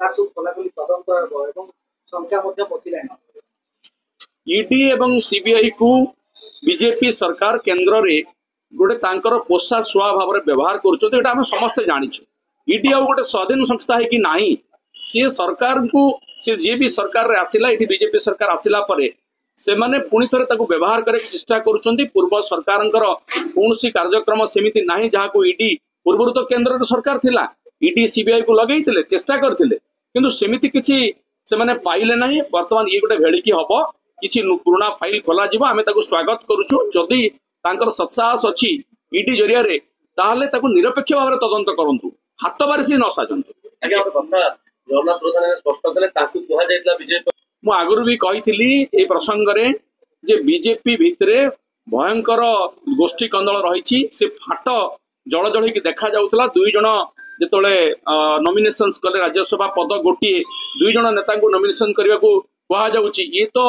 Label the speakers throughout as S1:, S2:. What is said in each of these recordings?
S1: तार सब खोलाखोली तदंत एवं संख्या बसिलानी
S2: ईडी एवं सीबीआई को बीजेपी सरकार केन्द्र रे गोटे तांकर पोषा छुआ भाव में व्यवहार कर समस्ते जानीचु। ईडी आ गोटे स्वाधीन संस्था है कि नहीं सी सरकार को सी जी भी सरकार रे आसिला ये बीजेपी सरकार आसिला परे से माने पुणी थे व्यवहार करे चेष्टा करुँच पूर्व सरकार कौन कार्यक्रम सेमिति नहीं जहाँ को ईडी पूर्व तो केन्द्र सरकार थिला ईडी सीबीआई को लगे चेष्टा करते किंतु सेमिति किसी से माने पाइले नहीं। बर्तमान ये गोटे भेड़िकी हम किसी पुराना फाइल खोल आम स्वागत करुचु जदि सत्साहस अच्छी ईडी जरिया रे ताहले ताकू निरपेक्ष भाव में तदंत करंतु हाथ बारी सी न साजंतु।
S3: जगन्नाथ प्रधान स्पष्ट कले
S2: मु आगुरी भी कही प्रसंग रे जे बीजेपी भितर भयंकर गोष्ठी कंदल रही से फाट जल जल देखा जाउतला दुई जन जेतोले नॉमिनेशन कले राज्यसभा पद गोटे दुई जन नेता को नॉमिनेशन करने को कहा जाउची। ये तो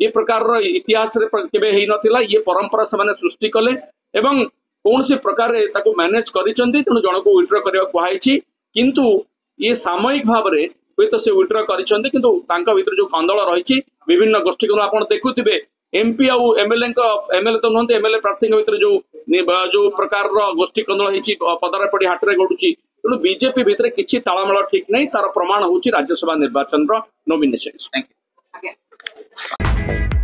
S2: ये प्रकार इतिहास रे केबे हेई नथिला ये परंपरा से माने सृष्टि कले एवं कौन से प्रकार ताको मैनेज करिसंती तेणु जन को विड्रॉ करबा कुहाइछि किंतु ये सामयिक भाव में हुए तो से विड्रॉ करिसंती किंतु तांका भीतर जो कंदल रही विभिन्न गोष्ठी कंदल आपण देखुथिबे एमपी आउ एमएलए तो नुहंती एमएलए प्रार्थी भीतर जो प्रकार गोष्ठी कंदल होइछि पदार पड़ी हाटरे गडुछि तेणु बीजेपी भितर किछि तालमेल ठीक नहीं तार प्रमाण होछि राज्यसभा निर्वाचन नॉमिनेशन।
S1: Thank you.